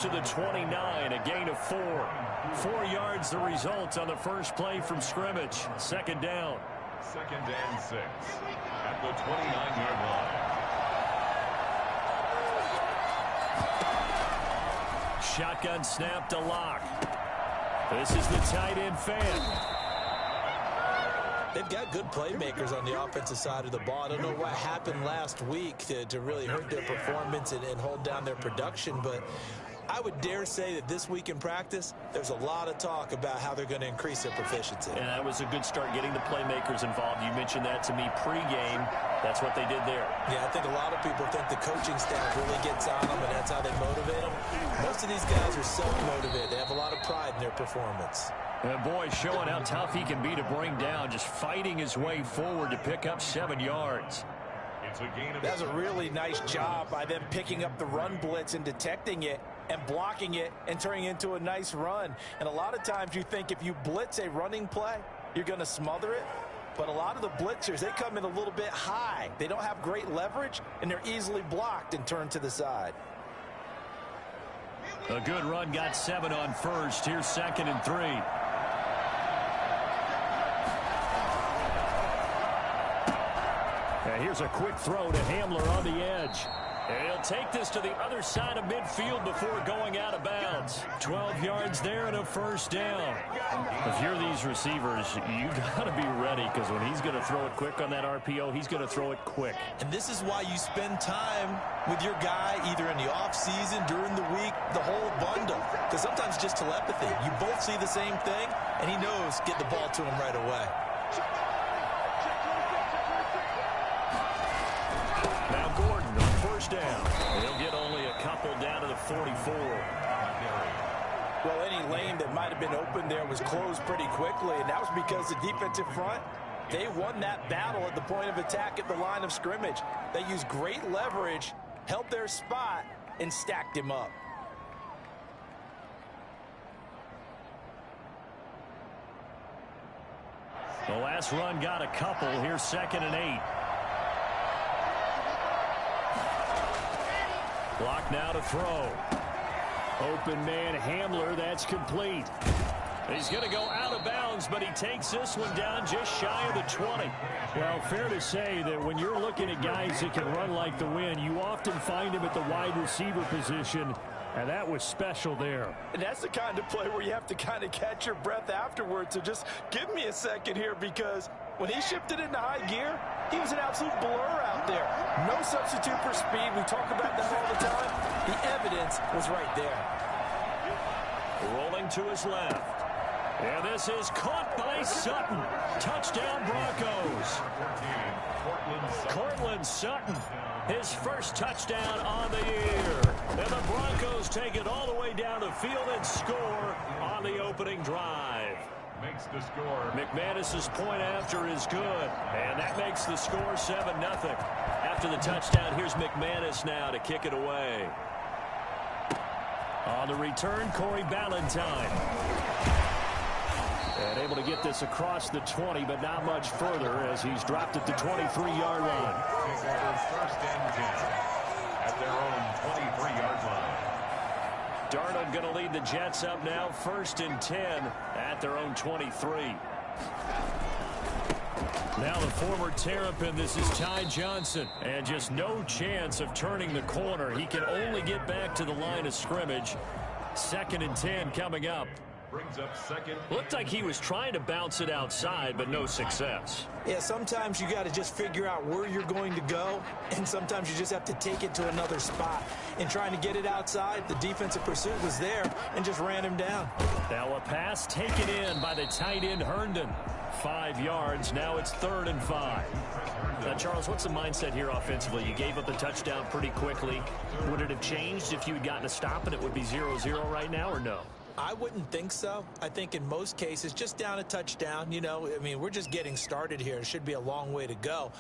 To the 29, a gain of 4. 4 yards the result on the first play from scrimmage. Second down. 2nd and 6 at the 29-yard line. Shotgun snap to Locke. This is the tight end fan. They've got good playmakers on the offensive side of the ball. I don't know what happened last week to really hurt their performance and hold down their production, but I would dare say that this week in practice, there's a lot of talk about how they're going to increase their proficiency. And that was a good start getting the playmakers involved. You mentioned that to me pregame. That's what they did there. Yeah, I think a lot of people think the coaching staff really gets on them, and that's how they motivate them. Most of these guys are self-motivated. They have a lot of pride in their performance. And boy, showing how tough he can be to bring down, just fighting his way forward to pick up 7 yards. That's a really nice job by them picking up the run blitz and detecting it and blocking it and turning it into a nice run. And a lot of times you think if you blitz a running play, you're going to smother it. But a lot of the blitzers, they come in a little bit high. They don't have great leverage, and they're easily blocked and turned to the side. A good run, got 7 on first. Here's 2nd and 3. And here's a quick throw to Hamler on the edge. And he'll take this to the other side of midfield before going out of bounds. 12 yards there and a first down. If you're these receivers, you got to be ready, because when he's going to throw it quick on that RPO, he's going to throw it quick. And this is why you spend time with your guy either in the offseason, during the week, the whole bundle. Because sometimes just telepathy. You both see the same thing, and he knows get the ball to him right away. Now Gordon on first down. He'll get only a couple down to the 44. Well, any lane that might have been open there was closed pretty quickly, and that was because the defensive front, they won that battle at the point of attack at the line of scrimmage. They used great leverage, held their spot, and stacked him up. The last run got a couple. Here's 2nd and 8. Block now to throw. Open man Hamler, that's complete. He's going to go out of bounds, but he takes this one down just shy of the 20. Well, fair to say that when you're looking at guys that can run like the wind, you often find him at the wide receiver position, and that was special there. And that's the kind of play where you have to kind of catch your breath afterwards. So just give me a second here, because when he shifted into high gear, he was an absolute blur out there. No substitute for speed. We talk about that all the time. The evidence was right there. Rolling to his left. And this is caught by Sutton. Touchdown Broncos. Cortland Sutton, his first touchdown on the year. And the Broncos take it all the way down the field and score on the opening drive. Makes the score. McManus's point after is good, and that makes the score 7-0. After the touchdown, here's McManus now to kick it away. On the return, Corey Ballantyne. And able to get this across the 20, but not much further as he's dropped at the 23-yard line. First and 10 at their own 23-yard line. Darnold going to lead the Jets up now, 1st and 10 at their own 23. Now the former Terrapin, this is Ty Johnson. And just no chance of turning the corner. He can only get back to the line of scrimmage. 2nd and 10 coming up. Brings up 2nd. Looked like he was trying to bounce it outside, but no success. Yeah, sometimes you got to just figure out where you're going to go, and sometimes you just have to take it to another spot. And trying to get it outside, the defensive pursuit was there and just ran him down. Now a pass taken in by the tight end Herndon. 5 yards. Now it's 3rd and 5. Now, Charles, what's the mindset here offensively? You gave up a touchdown pretty quickly. Would it have changed if you had gotten a stop and it would be 0-0 right now, or no? I wouldn't think so. I think in most cases, just down a touchdown, you know, I mean, we're just getting started here. It should be a long way to go.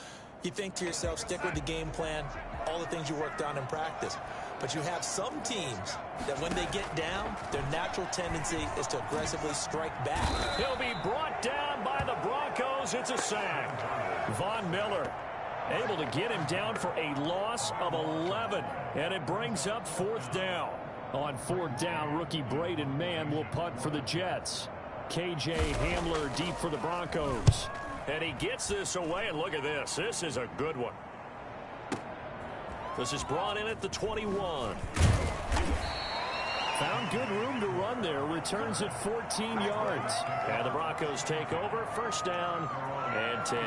You think to yourself, stick with the game plan, all the things you worked on in practice. But you have some teams that when they get down, their natural tendency is to aggressively strike back. He'll be brought down by the Broncos. It's a sack. Von Miller able to get him down for a loss of 11. And it brings up 4th down. On 4th down, rookie Braden Mann will punt for the Jets. KJ Hamler deep for the Broncos. And he gets this away, and look at this. This is a good one. This is brought in at the 21. Found good room to run there. Returns at 14 yards. And the Broncos take over. 1st down and 10.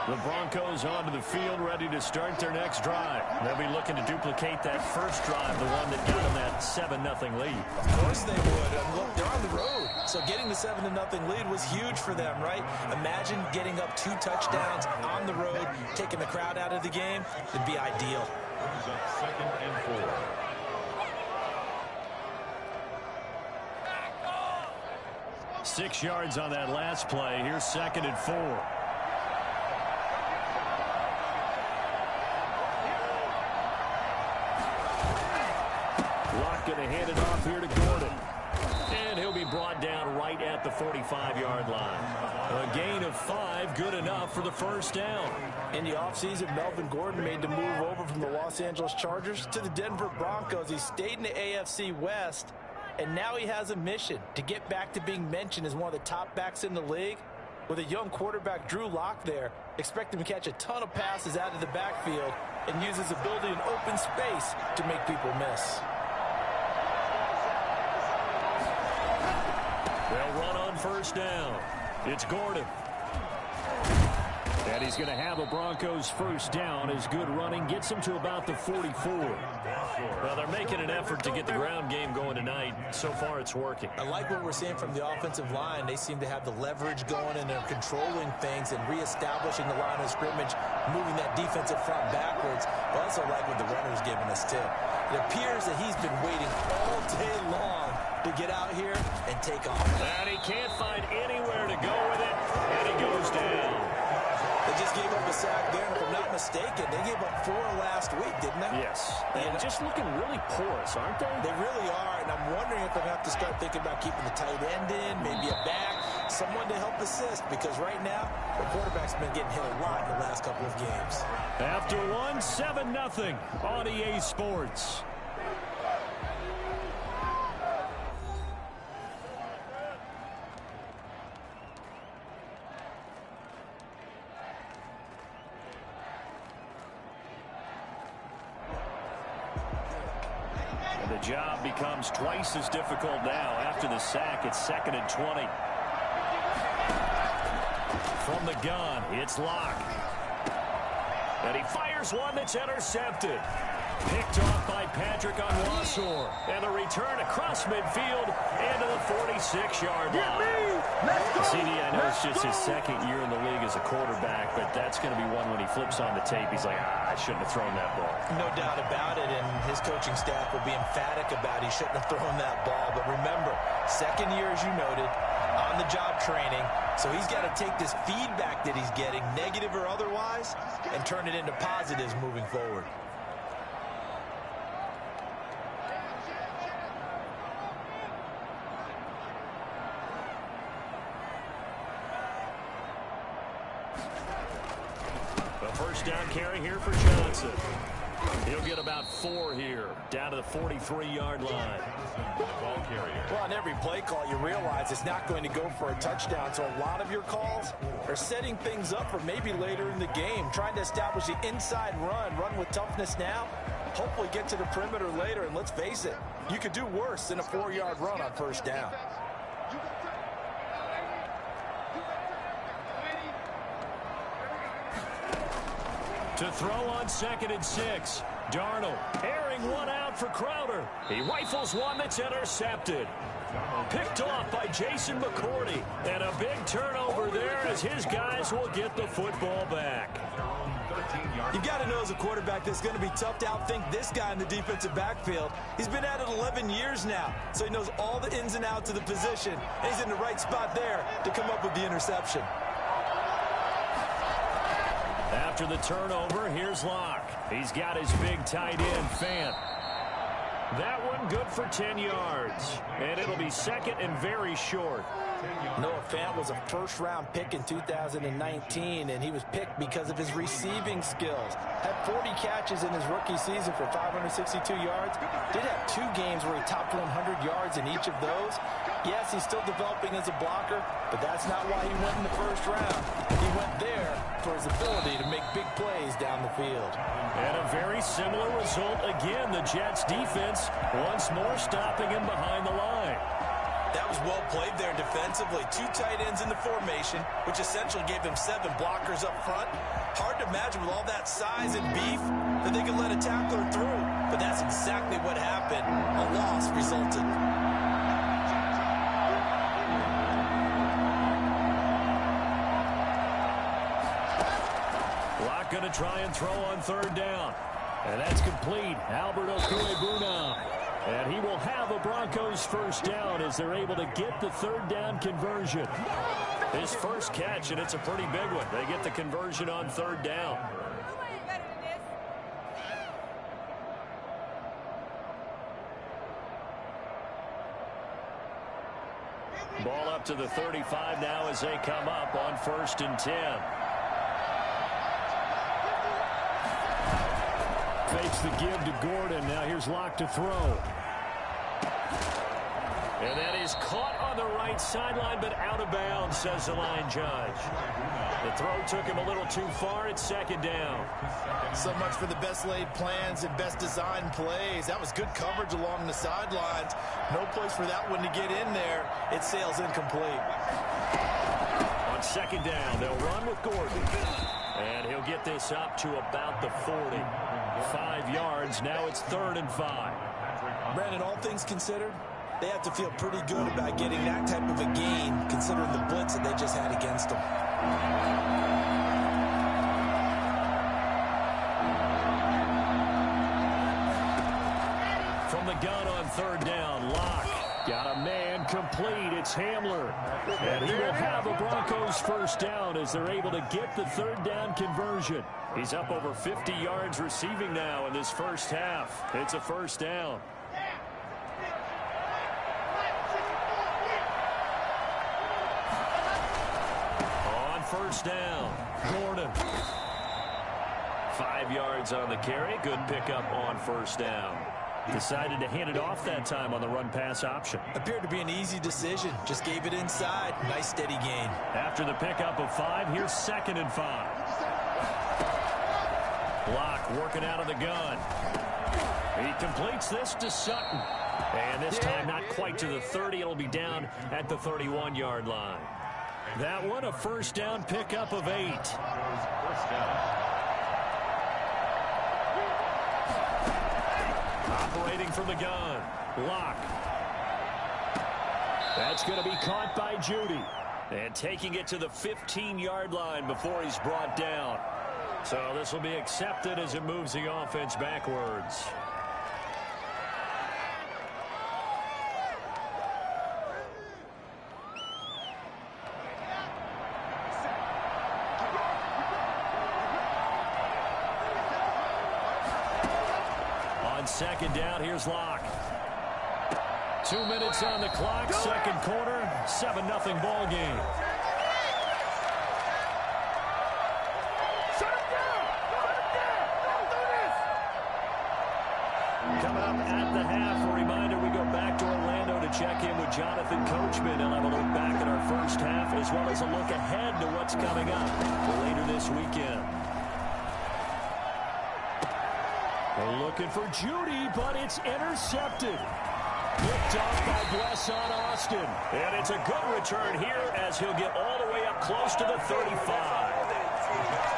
The Broncos onto the field, ready to start their next drive. They'll be looking to duplicate that first drive, the one that got them that 7-0 lead. Of course they would. And look, they're on the road. So getting the 7-0 lead was huge for them, right? Imagine getting up 2 touchdowns on the road, taking the crowd out of the game. It'd be ideal. 2nd and 4. Six yards on that last play. Here's 2nd and 4. Going to hand it off here to Gordon. And he'll be brought down right at the 45-yard line. A gain of 5, good enough for the 1st down. In the offseason, Melvin Gordon made the move over from the Los Angeles Chargers to the Denver Broncos. He stayed in the AFC West, and now he has a mission to get back to being mentioned as one of the top backs in the league. With a young quarterback, Drew Lock, there, expect him to catch a ton of passes out of the backfield and use his ability in open space to make people miss. They'll run on 1st down. It's Gordon. And he's going to have a Broncos 1st down. His good running gets him to about the 44. Well, they're making an effort to get the ground game going tonight. So far, it's working. I like what we're seeing from the offensive line. They seem to have the leverage going, and they're controlling things and reestablishing the line of scrimmage, moving that defensive front backwards. I also like what the runner's giving us, too. It appears that he's been waiting all day long to get out here and take off. And he can't find anywhere to go with it, and he goes down. They just gave up a sack there, and if I'm not mistaken, they gave up 4 last week, didn't they? Yes. And just looking really porous, aren't they? They really are, and I'm wondering if they're going to have to start thinking about keeping the tight end in, maybe a back, someone to help assist, because right now, the quarterback's been getting hit a lot in the last couple of games. After one, 7-0 on EA Sports. The job becomes twice as difficult now. After the sack, it's 2nd and 20. From the gun, it's Locke. And he fires one that's intercepted. Picked off by Patrick Onwuasor. And the return across midfield into the 46-yard line. CD, I know it's just his 2nd year in the league as a quarterback, but that's going to be one when he flips on the tape. He's like, I shouldn't have thrown that ball. No doubt about it, and his coaching staff will be emphatic about he shouldn't have thrown that ball. But remember, 2nd year, as you noted, on-the-job training. So he's got to take this feedback that he's getting, negative or otherwise, and turn it into positives moving forward. Down carry here for Johnson. He'll get about 4 here, down to the 43-yard line. Ball carrier. Well, on every play call, you realize it's not going to go for a touchdown. So a lot of your calls are setting things up for maybe later in the game, trying to establish the inside run with toughness now, hopefully get to the perimeter later. And let's face it, you could do worse than a 4-yard run on 1st down. To throw on 2nd and 6. Darnold airing one out for Crowder. He rifles one that's intercepted. Picked off by Jason McCourty. And a big turnover there as his guys will get the football back. You've got to know as a quarterback that it's going to be tough to outthink this guy in the defensive backfield. He's been at it 11 years now, so he knows all the ins and outs of the position. And he's in the right spot there to come up with the interception. After the turnover, here's Locke. He's got his big tight end, Fant. That one good for 10 yards. And it'll be second and very short. Noah Fant was a first-round pick in 2019, and he was picked because of his receiving skills. Had 40 catches in his rookie season for 562 yards. Did have 2 games where he topped 100 yards in each of those. Yes, he's still developing as a blocker, but that's not why he went in the first round. He went there for his ability to make big plays down the field. And a very similar result again. The Jets defense once more stopping him behind the line. That was well played there defensively. 2 tight ends in the formation, which essentially gave them 7 blockers up front. Hard to imagine with all that size and beef that they could let a tackler through. But that's exactly what happened. A loss resulted. Locke going to try and throw on third down. And that's complete. Albert Okwuegbunam. And he will have a Broncos first down as they're able to get the third down conversion. His first catch, and it's a pretty big one. They get the conversion on third down. Ball up to the 35 now as they come up on 1st and 10. Fakes the give to Gordon. Now here's Locke to throw. And that is caught on the right sideline, but out of bounds, says the line judge. The throw took him a little too far. It's 2nd down. So much for the best laid plans and best designed plays. That was good coverage along the sidelines. No place for that one to get in there. It sails incomplete. On 2nd down, they'll run with Gordon. And he'll get this up to about the 40. 5 yards. Now it's 3rd and 5. Brandon, all things considered, they have to feel pretty good about getting that type of a gain, considering the blitz that they just had against them. From the gun on 3rd down, Locke got a man complete. It's Hamler. And he will have a Broncos first down as they're able to get the third down conversion. He's up over 50 yards receiving now in this first half. It's a first down. On 1st down, Gordon. 5 yards on the carry. Good pickup on 1st down. Decided to hand it off that time on the run-pass option. Appeared to be an easy decision. Just gave it inside. Nice, steady gain. After the pickup of 5, here's 2nd and 5. Locke working out of the gun. He completes this to Sutton. And this time not quite to the 30. It'll be down at the 31-yard line. That one a first down pickup of 8. Operating from the gun. Locke. That's going to be caught by Judy. And taking it to the 15-yard line before he's brought down. So this will be accepted as it moves the offense backwards. On 2nd down, here's Locke. 2 minutes on the clock, 2nd quarter, 7-0 ball game. Coming up at the half, a reminder we go back to Orlando to check in with Jonathan Coachman. He'll have a look back at our first half as well as a look ahead to what's coming up later this weekend. Looking for Judy, but it's intercepted. Picked off by Blesson Austin. And it's a good return here as he'll get all the way up close to the 35.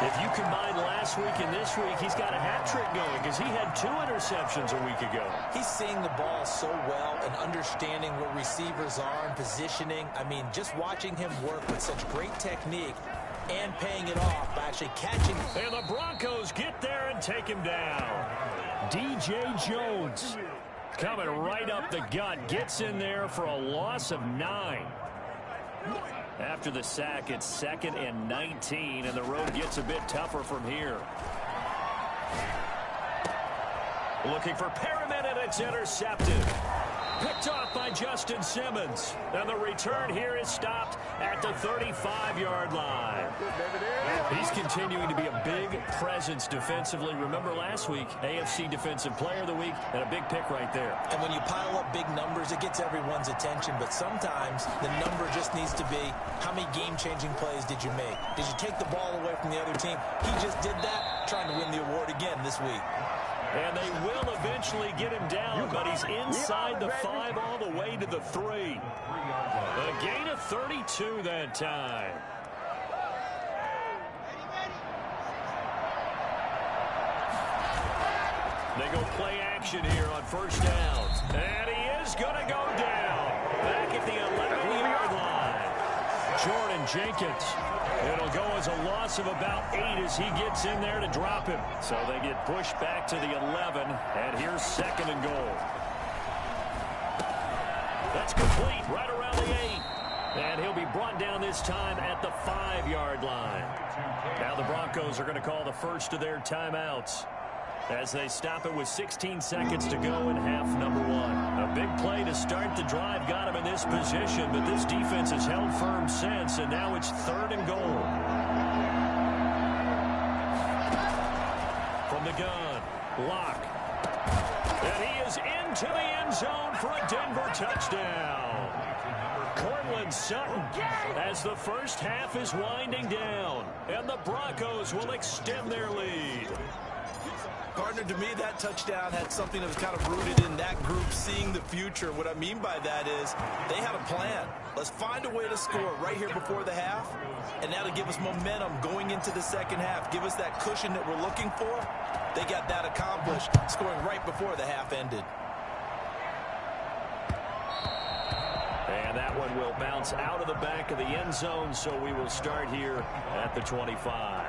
If you combine last week and this week, he's got a hat trick going because he had 2 interceptions a week ago. He's seeing the ball so well and understanding where receivers are and positioning. I mean, just watching him work with such great technique and paying it off by actually catching. And the Broncos get there and take him down. DJ Jones coming right up the gut. Gets in there for a loss of 9. After the sack, it's 2nd and 19, and the road gets a bit tougher from here. Looking for Perriman, and it's intercepted. Picked off by Justin Simmons. And the return here is stopped at the 35-yard line. He's continuing to be a big presence defensively. Remember last week, AFC Defensive Player of the Week, and a big pick right there. And when you pile up big numbers, it gets everyone's attention. But sometimes the number just needs to be, how many game-changing plays did you make? Did you take the ball away from the other team? He just did that, trying to win the award again this week. And they will eventually get him down, but he's inside the 5 all the way to the 3. A gain of 32 that time. They go play action here on first down. And he is going to go down. Back at the 11-yard line. Jordan Jenkins. It'll go as a loss of about 8 as he gets in there to drop him. So they get pushed back to the 11, and here's 2nd and goal. That's complete right around the 8. And he'll be brought down this time at the 5-yard line. Now the Broncos are going to call the first of their timeouts as they stop it with 16 seconds to go in half number 1. A big play to start the drive got him in this position, but this defense has held firm since, and now it's 3rd and goal. From the gun, Locke. And he is into the end zone for a Denver touchdown. Cortland Sutton as the first half is winding down, and the Broncos will extend their lead. Partner, to me, that touchdown had something that was kind of rooted in that group seeing the future. What I mean by that is they had a plan. Let's find a way to score right here before the half, and that'll give us momentum going into the second half. Give us that cushion that we're looking for. They got that accomplished, scoring right before the half ended. And that one will bounce out of the back of the end zone, so we will start here at the 25.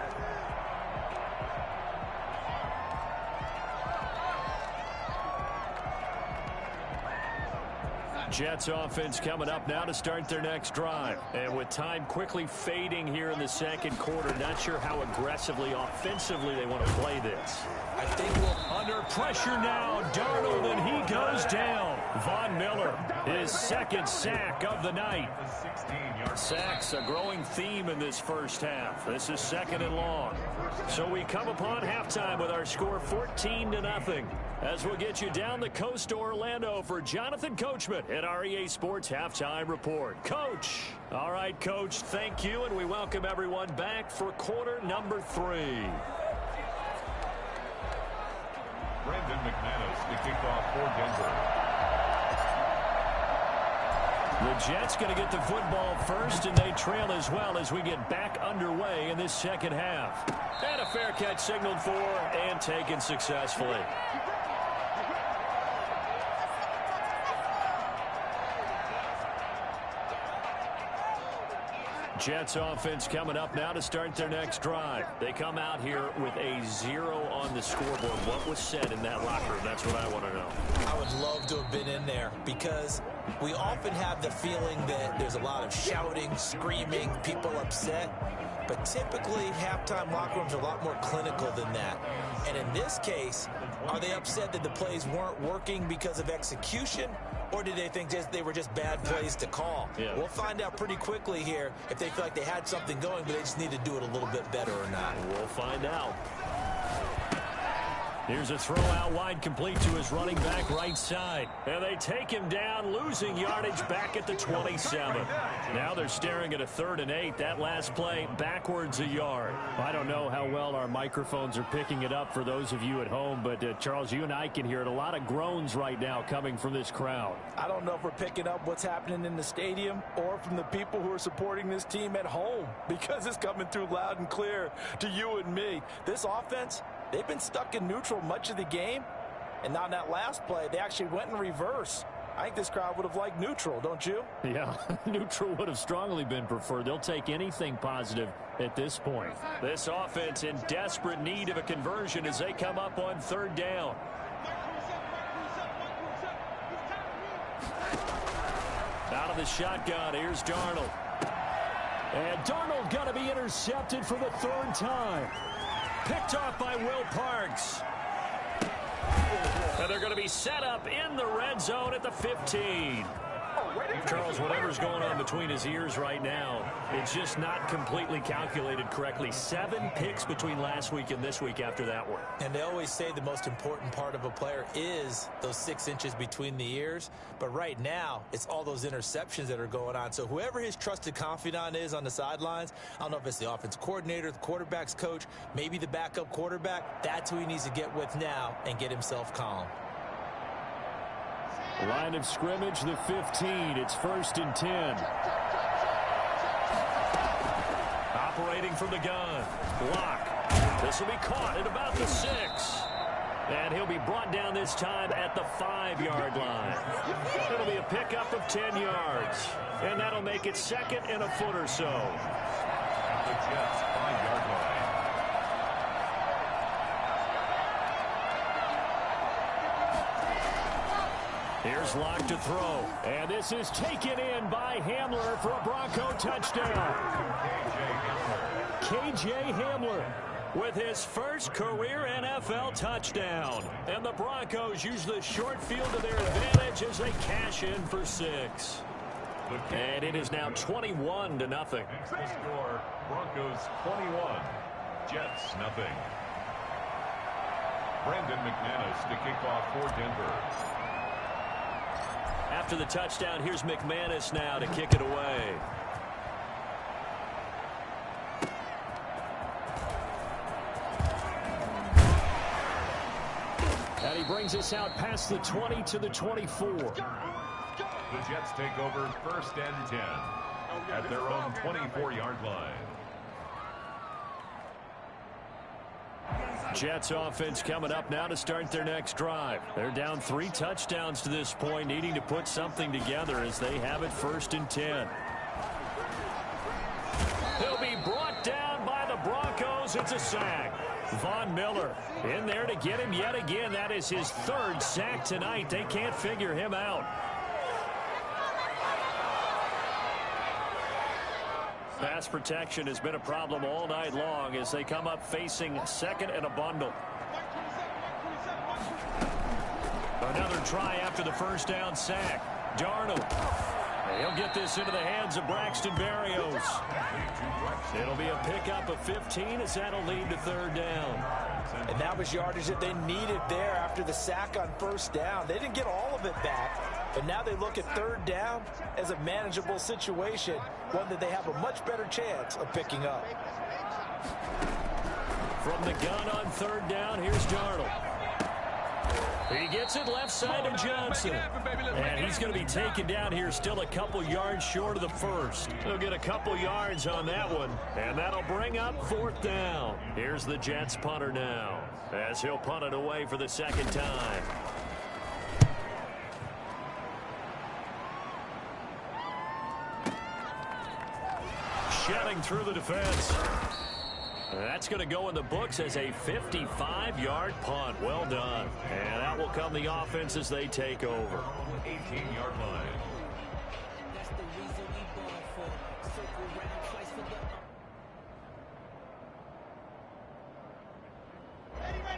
Jets offense coming up now to start their next drive. And with time quickly fading here in the second quarter, not sure how aggressively, offensively they want to play this. I think we'll... Under pressure now, Darnold, and he goes down. Von Miller, his 2nd sack of the night. Sacks, a growing theme in this first half. This is 2nd and long. So we come upon halftime with our score 14-0. As we'll get you down the coast to Orlando for Jonathan Coachman at our EA Sports Halftime Report. Coach. All right, Coach, thank you, and we welcome everyone back for quarter number 3. Brandon McManus to kick off for Denver. The Jets going to get the football first, and they trail as well as we get back underway in this second half. And a fair catch signaled for and taken successfully. Jets offense coming up now to start their next drive. They come out here with a 0 on the scoreboard. What was said in that locker room? That's what I want to know. I would love to have been in there because we often have the feeling that there's a lot of shouting, screaming, people upset. But typically, halftime locker rooms are a lot more clinical than that. And in this case, are they upset that the plays weren't working because of execution? Or did they think they were just bad plays to call? Yeah. We'll find out pretty quickly here if they feel like they had something going, but they just need to do it a little bit better or not. We'll find out. Here's a throw out wide, complete to his running back right side. And they take him down, losing yardage back at the 27. Now they're staring at a 3rd and 8. That last play backwards a yard. I don't know how well our microphones are picking it up for those of you at home, but Charles, you and I can hear it. A lot of groans right now coming from this crowd. I don't know if we're picking up what's happening in the stadium or from the people who are supporting this team at home, because it's coming through loud and clear to you and me. This offense, they've been stuck in neutral much of the game, and on that last play, they actually went in reverse. I think this crowd would have liked neutral, don't you? Yeah, neutral would have strongly been preferred. They'll take anything positive at this point. This offense in desperate need of a conversion as they come up on 3rd down. Out of the shotgun, here's Darnold. And Darnold going to be intercepted for the 3rd time. Picked off by Will Parks. And they're going to be set up in the red zone at the 15. Charles, whatever's going on between his ears right now, it's just not completely calculated correctly. 7 picks between last week and this week after that one. And they always say the most important part of a player is those 6 inches between the ears. But right now, it's all those interceptions that are going on. So whoever his trusted confidant is on the sidelines, I don't know if it's the offense coordinator, the quarterback's coach, maybe the backup quarterback, that's who he needs to get with now and get himself calm. Line of scrimmage, the 15. It's 1st and 10. Operating from the gun. Block. This will be caught at about the 6. And he'll be brought down this time at the 5-yard line. It'll be a pickup of 10 yards. And that'll make it 2nd and a foot or so. The Jets 5-yard line. Here's Locke to throw. And this is taken in by Hamler for a Bronco touchdown. KJ Hamler with his first career NFL touchdown. And the Broncos use the short field to their advantage as they cash in for 6. And it is now 21-0. Score, Broncos 21, Jets nothing. Brandon McManus to kick off for Denver. After the touchdown, here's McManus now to kick it away. And he brings us out past the 20 to the 24. The Jets take over 1st and 10 at their own 24-yard line. Jets offense coming up now to start their next drive. They're down 3 touchdowns to this point, needing to put something together as they have it 1st and 10. He'll be brought down by the Broncos. It's a sack. Von Miller in there to get him yet again. That is his 3rd sack tonight. They can't figure him out. Pass protection has been a problem all night long as they come up facing 2nd and a bundle. Another try after the 1st down sack. Darnold. He'll get this into the hands of Braxton Berrios. It'll be a pickup of 15 as that'll lead to 3rd down. And that was yardage that they needed there after the sack on 1st down. They didn't get all of it back, but now they look at 3rd down as a manageable situation, one that they have a much better chance of picking up. From the gun on 3rd down, here's Darnold. He gets it left side to Johnson. And he's going to be taken down here still a couple yards short of the 1st. He'll get a couple yards on that one. And that'll bring up 4th down. Here's the Jets punter now as he'll punt it away for the 2nd time. Shedding through the defense. That's going to go in the books as a 55-yard punt. Well done. And that will come the offense as they take over. 18-yard line.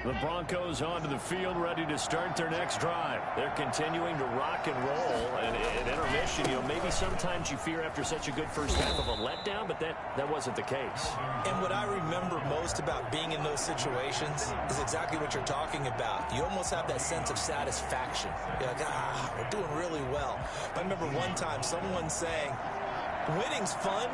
The Broncos onto the field, ready to start their next drive. They're continuing to rock and roll. And at intermission, maybe sometimes you fear after such a good first half of a letdown, but that wasn't the case. And what I remember most about being in those situations is exactly what you're talking about. You almost have that sense of satisfaction. You're like, we're doing really well. But I remember one time someone saying, winning's fun,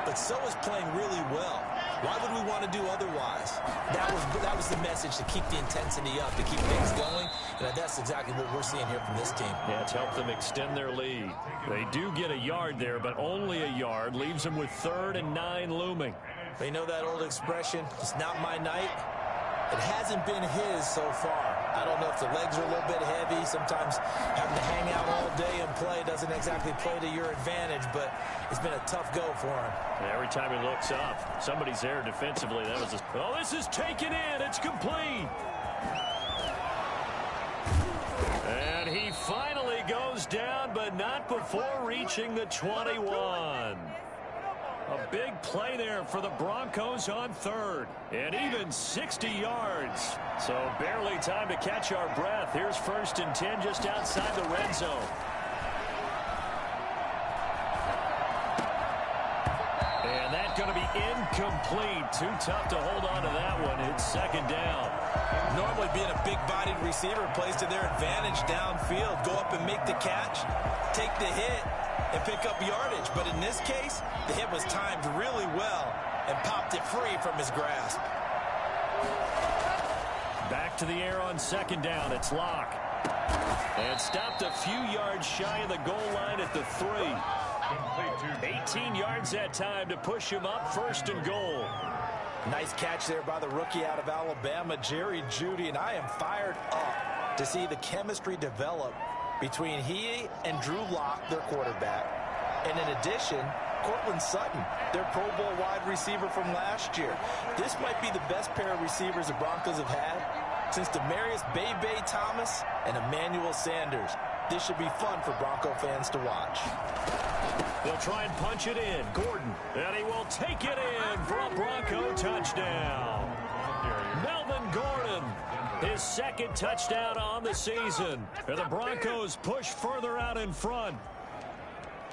but so is playing really well. Why would we want to do otherwise? That was the message, to keep the intensity up, to keep things going. And that's exactly what we're seeing here from this team. Yeah, it's helped them extend their lead. They do get a yard there, but only a yard. Leaves them with 3rd and 9 looming. They know that old expression, it's not my night. It hasn't been his so far. I don't know if the legs are a little bit heavy. Sometimes having to hang out all day and play doesn't exactly play to your advantage, but it's been a tough go for him. And every time he looks up, somebody's there defensively. That was oh, this is taken in. It's complete. And he finally goes down, but not before reaching the 21. A big play there for the Broncos on third. And even 60 yards. So barely time to catch our breath. Here's 1st and 10 just outside the red zone. And that's going to be incomplete. Too tough to hold on to that one. It's 2nd down. Normally being a big-bodied receiver plays to their advantage downfield. Go up and make the catch, take the hit, and pick up yardage. But in this case, the hit was timed really well and popped it free from his grasp. Back to the air on 2nd down. It's Locke. And stopped a few yards shy of the goal line at the 3. 18 yards that time to push him up 1st and goal. Nice catch there by the rookie out of Alabama, Jerry Jeudy, and I am fired up to see the chemistry develop between he and Drew Lock, their quarterback. And in addition, Cortland Sutton, their Pro Bowl wide receiver from last year. This might be the best pair of receivers the Broncos have had since Demaryius Bebe Thomas and Emmanuel Sanders. This should be fun for Bronco fans to watch. They'll try and punch it in. Gordon. And he will take it in for a Bronco touchdown. Melvin Gordon. His 2nd touchdown on the season. And the Broncos push further out in front.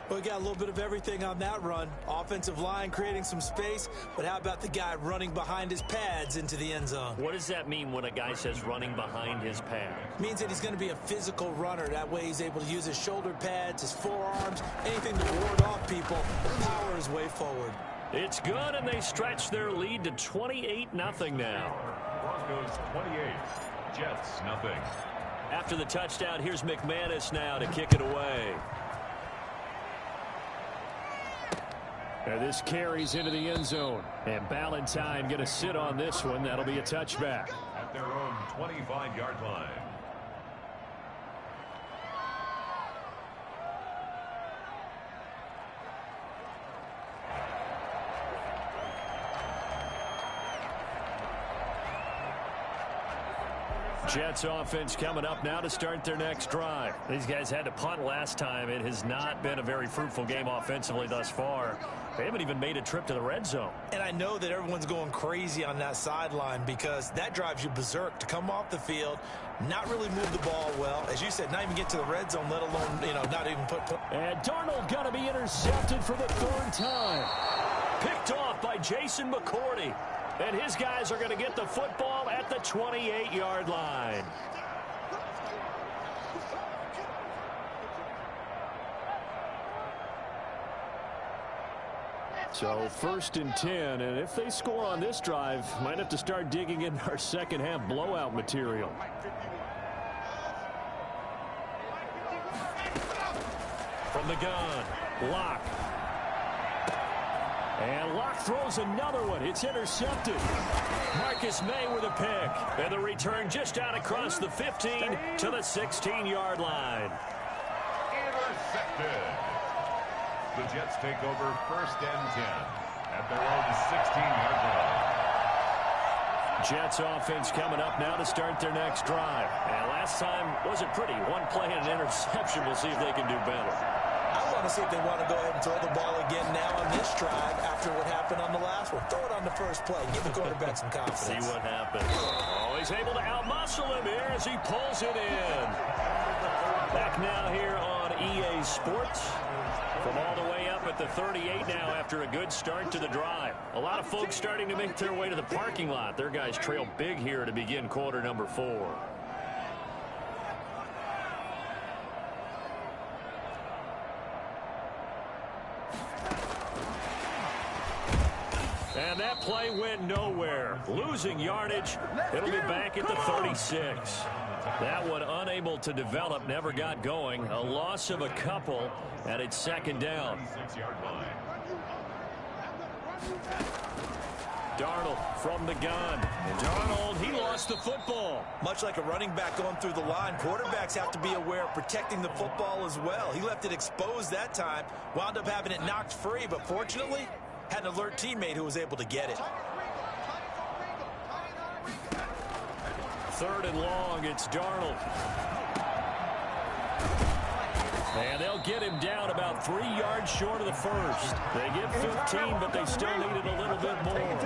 Well, we got a little bit of everything on that run. Offensive line creating some space, but how about the guy running behind his pads into the end zone? What does that mean when a guy says running behind his pad? Means that he's going to be a physical runner. That way he's able to use his shoulder pads, his forearms, anything to ward off people. Power his way forward. It's good, and they stretch their lead to 28-0 now. Broncos 28, Jets nothing. After the touchdown, here's McManus now to kick it away. And this carries into the end zone. And Ballantyne going to sit on this one. That'll be a touchback. At their own 25-yard line. Jets offense coming up now to start their next drive. These guys had to punt last time. It has not been a very fruitful game offensively thus far. They haven't even made a trip to the red zone. And I know that everyone's going crazy on that sideline because that drives you berserk to come off the field, not really move the ball well. As you said, not even get to the red zone, let alone, not even put... And Darnold going to be intercepted for the 3rd time. Picked off by Jason McCourty. And his guys are going to get the football at the 28-yard line. So 1st and 10, and if they score on this drive, might have to start digging in our second half blowout material. From the gun, Locke. And Locke throws another one. It's intercepted. Marcus May with a pick. And the return just out across the 15 to the 16-yard line. Intercepted. The Jets take over 1st and 10 at their own 16-yard line. Jets offense coming up now to start their next drive. And last time wasn't pretty. One play and an interception. We'll see if they can do better. I want to see if they want to go ahead and throw the ball again now on this drive after what happened on the last one. Throw it on the first play. Give the quarterback some confidence. See what happens. Oh, he's able to outmuscle him here as he pulls it in. Back now here on EA Sports. From all the way up at the 38 now after a good start to the drive. A lot of folks starting to make their way to the parking lot. Their guys trail big here to begin quarter number 4. And that play went nowhere. Losing yardage. It'll be back at the 36. That one unable to develop, never got going. A loss of a couple, and it's 2nd down. 6-yard line. Darnold from the gun. And Darnold, he lost the football. Much like a running back going through the line, quarterbacks have to be aware of protecting the football as well. He left it exposed that time, wound up having it knocked free, but fortunately, had an alert teammate who was able to get it. 3rd and long, it's Darnold. And they'll get him down about 3 yards short of the first. They get 15, but they still needed a little bit more.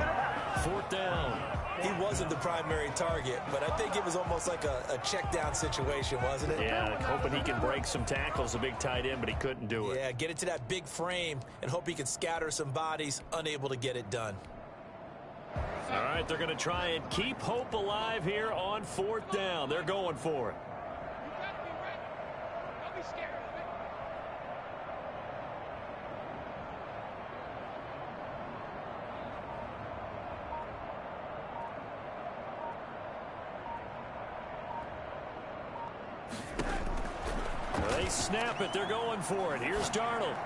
4th down. He wasn't the primary target, but I think it was almost like a check down situation, wasn't it? Yeah, hoping he can break some tackles, a big tight end, but he couldn't do it. Yeah, get it to that big frame and hope he can scatter some bodies, unable to get it done. All right, they're going to try and keep hope alive here on 4th down. They're going for it. They snap it. They're going for it. Here's Darnold.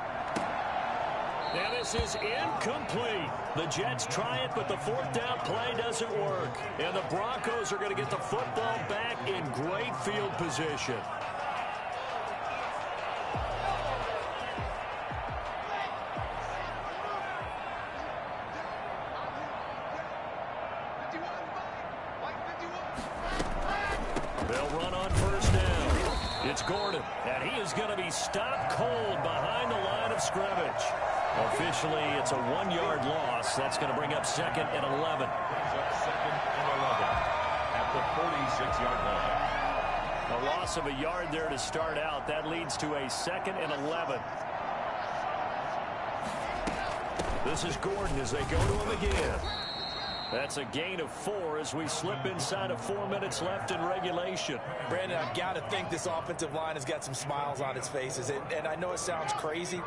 And this is incomplete. The Jets try it, but the 4th down play doesn't work. And the Broncos are going to get the football back in great field position. They'll run on 1st down. It's Gordon, and he is going to be stopped cold behind the line of scrimmage. Officially, it's a 1-yard loss. That's going to bring up 2nd and 11. Brings up 2nd and 11 at the 46-yard line. A loss of a yard there to start out. That leads to a 2nd and 11. This is Gordon as they go to him again. That's a gain of 4 as we slip inside of 4 minutes left in regulation. Brandon, I've got to think this offensive line has got some smiles on its faces. And I know it sounds crazy,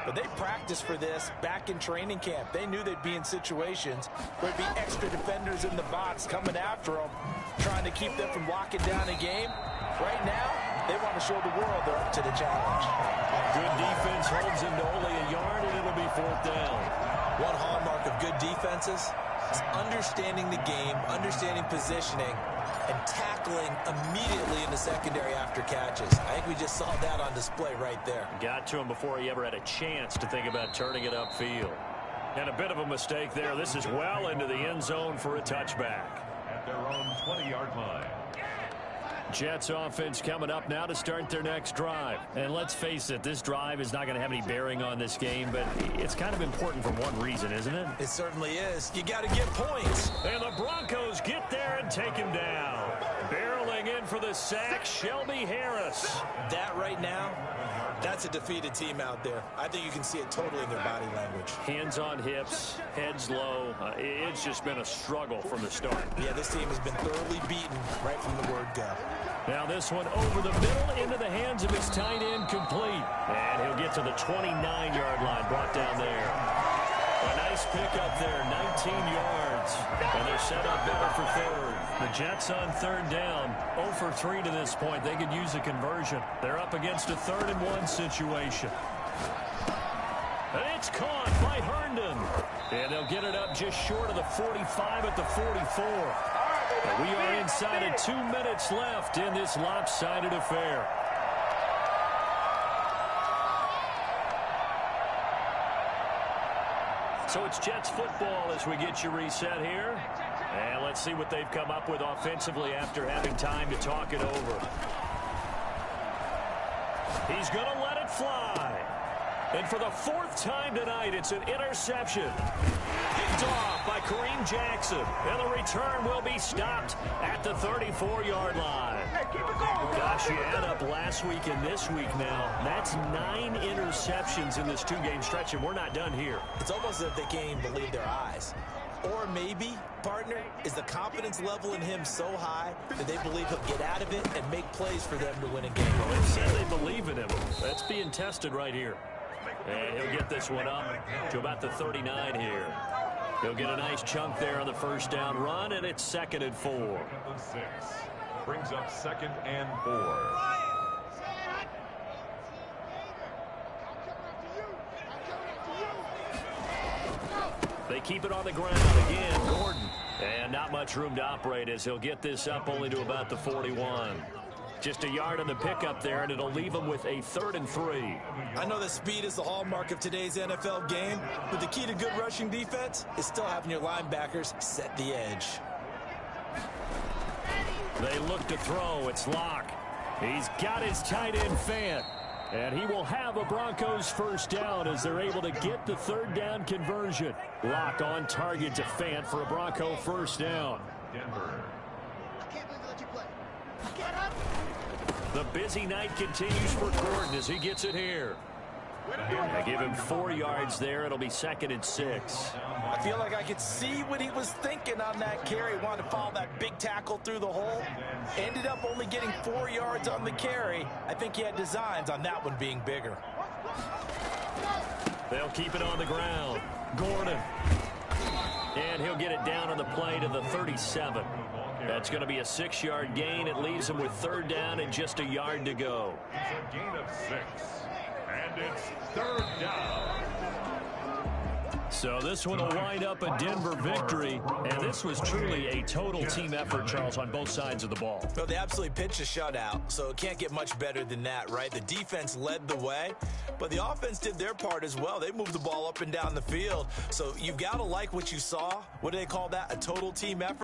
but they practiced for this back in training camp. They knew they'd be in situations where there'd be extra defenders in the box coming after them, trying to keep them from locking down a game. Right now, they want to show the world they're up to the challenge. Good defense holds him to only a yard, and it'll be 4th down. One hallmark of good defenses is understanding the game, understanding positioning, and tackling immediately in the secondary after catches. I think we just saw that on display right there. Got to him before he ever had a chance to think about turning it upfield. And a bit of a mistake there. This is well into the end zone for a touchback. At their own 20-yard line. Jets offense coming up now to start their next drive. And let's face it, this drive is not going to have any bearing on this game, but it's kind of important for one reason, isn't it? It certainly is. You got to get points. And the Broncos get there and take him down. Barreling in for the sack, Shelby Harris. That right now, that's a defeated team out there. I think you can see it totally in their body language. Hands on hips, heads low. It's just been a struggle from the start. Yeah, this team has been thoroughly beaten right from the word go. Now this one over the middle into the hands of his tight end, complete. And he'll get to the 29-yard line, brought down there. A nice pickup there, 19 yards. And they're set up better for 3rd. The Jets on 3rd down, 0 for 3 to this point. They could use a conversion. They're up against a 3rd and 1 situation. And it's caught by Herndon. And they'll get it up just short of the 45 at the 44. We are inside of 2 minutes left in this lopsided affair. So it's Jets football as we get you reset here. And let's see what they've come up with offensively after having time to talk it over. He's going to let it fly. And for the 4th time tonight, it's an interception. Picked off by Kareem Jackson. And the return will be stopped at the 34-yard line. Gosh, you add up last week and this week now. That's 9 interceptions in this 2-game stretch, and we're not done here. It's almost as if they can't even believe their eyes. Or maybe, partner, is the confidence level in him so high that they believe he'll get out of it and make plays for them to win a game. Well, they said they believe in him. That's being tested right here. And he'll get this one up to about the 39 here. He'll get a nice chunk there on the 1st down run, and it's 2nd and 4. 6 brings up 2nd and 4. They keep it on the ground again, Gordon. And not much room to operate as he'll get this up only to about the 41. Just a yard on the pickup there, and it'll leave him with a 3rd and 3. I know that speed is the hallmark of today's NFL game, but the key to good rushing defense is still having your linebackers set the edge. They look to throw. It's Locke. He's got his tight end Fant. And he will have a Broncos first down as they're able to get the third down conversion. Lock on target to Fant for a Bronco first down. Denver. The busy night continues for Gordon as he gets it here. They give him 4 yards there. It'll be 2nd and 6. I feel like I could see what he was thinking on that carry. He wanted to follow that big tackle through the hole. Ended up only getting 4 yards on the carry. I think he had designs on that one being bigger. They'll keep it on the ground. Gordon. And he'll get it down on the play to the 37. That's going to be a 6-yard gain. It leaves him with third down and just a yard to go. It's a gain of 6. And it's third down. So this one will wind up a Denver victory. And this was truly a total team effort, Charles, on both sides of the ball. Well, they absolutely pitched a shutout, so it can't get much better than that, right? The defense led the way, but the offense did their part as well. They moved the ball up and down the field. So you've got to like what you saw. What do they call that? A total team effort.